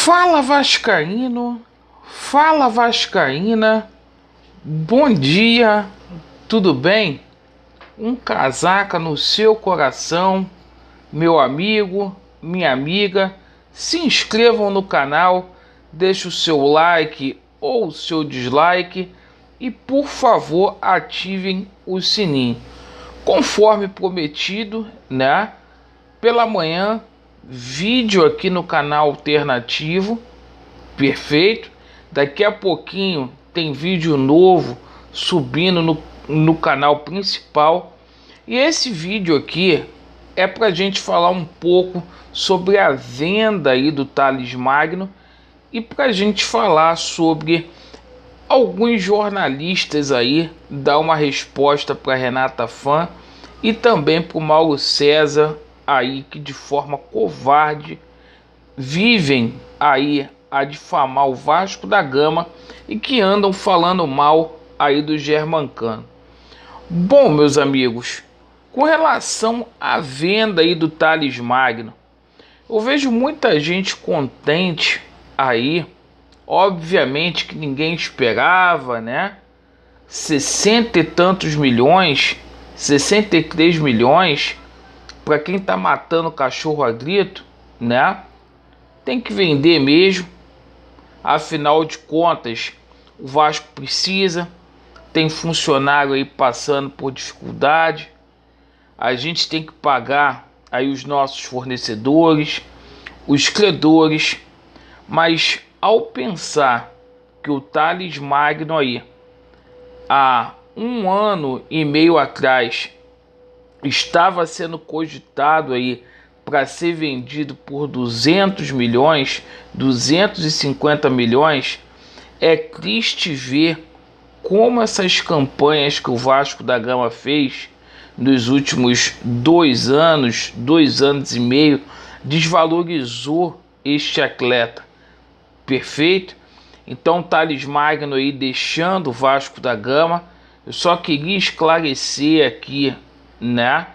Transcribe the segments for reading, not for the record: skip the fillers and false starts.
Fala Vascaíno, fala Vascaína, bom dia, tudo bem? Um casaca no seu coração, meu amigo, minha amiga, se inscrevam no canal, deixe o seu like ou o seu dislike e por favor ativem o sininho. Conforme prometido, né? Pela manhã, vídeo aqui no canal alternativo, perfeito. Daqui a pouquinho tem vídeo novo subindo no canal principal. E esse vídeo aqui é para gente falar um pouco sobre a venda aí do Thales Magno e para gente falar sobre alguns jornalistas aí dar uma resposta para Renata Fã e também para o Mauro César aí que de forma covarde vivem aí a difamar o Vasco da Gama e que andam falando mal aí do Germancano. Bom, meus amigos, com relação à venda aí do Thales Magno, eu vejo muita gente contente aí, obviamente que ninguém esperava, né? 60 e tantos milhões, 63 milhões, para quem tá matando cachorro a grito, né? Tem que vender mesmo. Afinal de contas, o Vasco precisa. Tem funcionário aí passando por dificuldade. A gente tem que pagar aí os nossos fornecedores, os credores. Mas ao pensar que o Thales Magno aí, há 1 ano e meio atrás, estava sendo cogitado aí para ser vendido por 200 milhões, 250 milhões, é triste ver como essas campanhas que o Vasco da Gama fez nos últimos 2 anos, 2 anos e meio, desvalorizou este atleta. Perfeito? Então, Thales Magno aí deixando o Vasco da Gama. Eu só queria esclarecer aqui, né,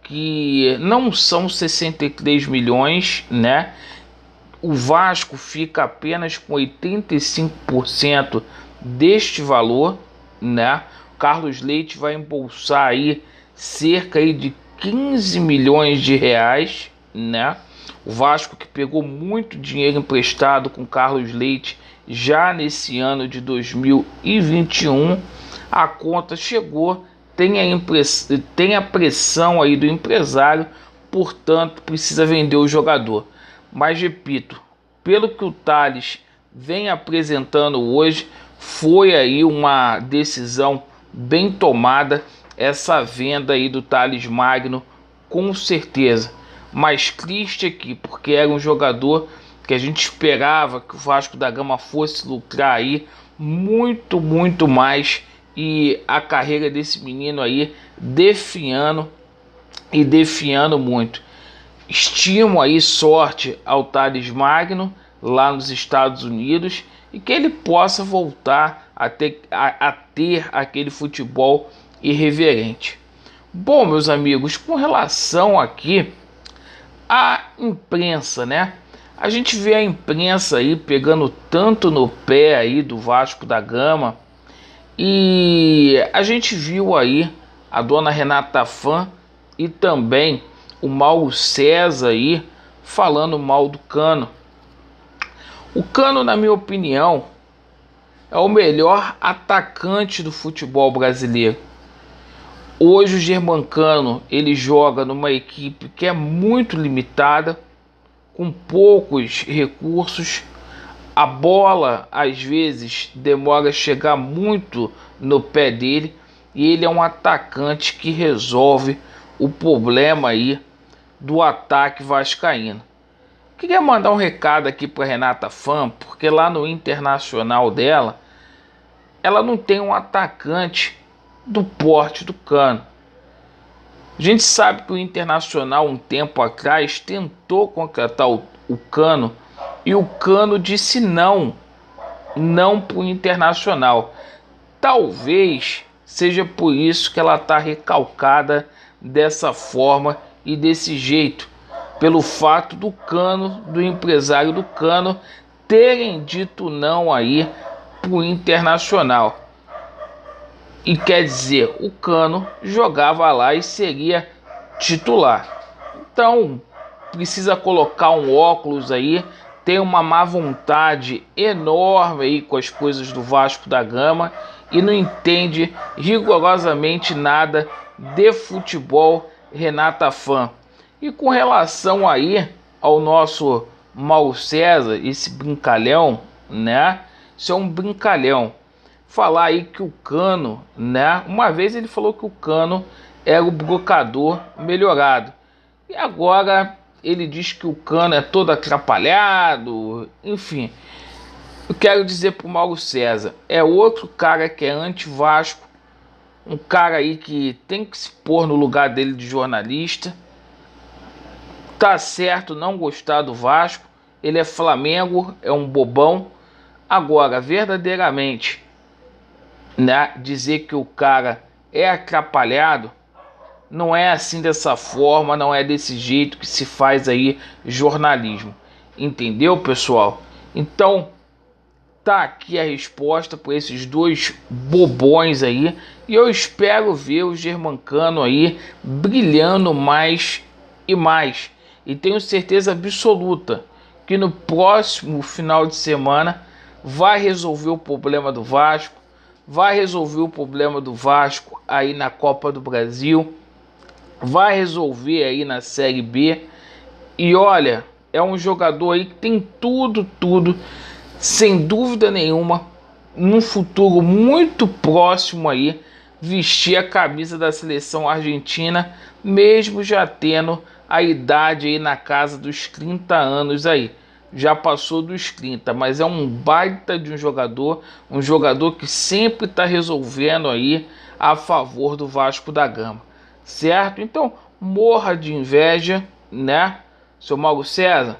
que não são 63 milhões, né? O Vasco fica apenas com 85% deste valor, né? Carlos Leite vai embolsar aí cerca aí de 15 milhões de reais, né? O Vasco que pegou muito dinheiro emprestado com Carlos Leite já nesse ano de 2021, a conta chegou, tem a pressão aí do empresário, portanto precisa vender o jogador. Mas repito, pelo que o Thales vem apresentando hoje, foi aí uma decisão bem tomada essa venda aí do Thales Magno, com certeza. Mas triste aqui, porque era um jogador que a gente esperava que o Vasco da Gama fosse lucrar aí muito mais, e a carreira desse menino aí definhando muito. Estimo aí sorte ao Thales Magno lá nos Estados Unidos e que ele possa voltar a ter aquele futebol irreverente. Bom, meus amigos, com relação aqui à imprensa, né? A gente vê a imprensa aí pegando tanto no pé aí do Vasco da Gama, e a gente viu aí a dona Renata Fã e também o Mauro César aí falando mal do Cano. O Cano, na minha opinião, é o melhor atacante do futebol brasileiro. Hoje o Germancano ele joga numa equipe que é muito limitada, com poucos recursos. A bola às vezes demora a chegar muito no pé dele, e ele é um atacante que resolve o problema aí do ataque vascaíno. Queria mandar um recado aqui para Renata Fã, porque lá no Internacional dela, ela não tem um atacante do porte do Cano. A gente sabe que o Internacional um tempo atrás tentou contratar o Cano, e o Cano disse não para o Internacional. Talvez seja por isso que ela está recalcada dessa forma e desse jeito, pelo fato do Cano, do empresário do Cano, terem dito não aí pro Internacional. E quer dizer, o Cano jogava lá e seria titular. Então, precisa colocar um óculos aí, tem uma má vontade enorme aí com as coisas do Vasco da Gama e não entende rigorosamente nada de futebol, Renata Fã. E com relação aí ao nosso Mauro César, esse brincalhão, né? Isso é um brincalhão. Falar aí que o Cano, né? Uma vez ele falou que o Cano era o brocador melhorado. E agora ele diz que o Cano é todo atrapalhado. Enfim, eu quero dizer pro Mauro César, é outro cara que é anti-Vasco. Um cara aí que tem que se pôr no lugar dele de jornalista. Tá certo não gostar do Vasco. Ele é Flamengo, é um bobão. Agora, verdadeiramente, né, dizer que o cara é atrapalhado, não é assim dessa forma, não é desse jeito que se faz aí jornalismo. Entendeu, pessoal? Então, tá aqui a resposta para esses dois bobões aí. E eu espero ver o Germancano aí brilhando mais e mais. E tenho certeza absoluta que no próximo final de semana vai resolver o problema do Vasco. Vai resolver o problema do Vasco aí na Copa do Brasil. Vai resolver aí na Série B. E olha, é um jogador aí que tem tudo, sem dúvida nenhuma, num futuro muito próximo aí, vestir a camisa da seleção argentina, mesmo já tendo a idade aí na casa dos 30 anos aí. Já passou dos 30, mas é um baita de um jogador que sempre está resolvendo aí a favor do Vasco da Gama, certo? Então, morra de inveja, né? Seu Mauro César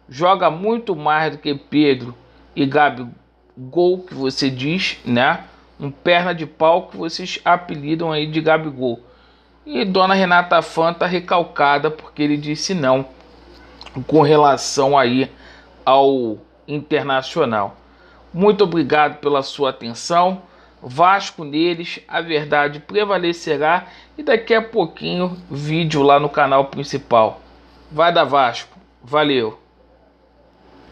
joga muito mais do que Pedro e Gabigol, que você diz, né? Um perna de pau que vocês apelidam aí de Gabigol. E Dona Renata Fã tá recalcada porque ele disse não com relação aí ao Internacional. Muito obrigado pela sua atenção. Vasco neles, a verdade prevalecerá. E daqui a pouquinho, vídeo lá no canal principal. Vai dar Vasco. Valeu.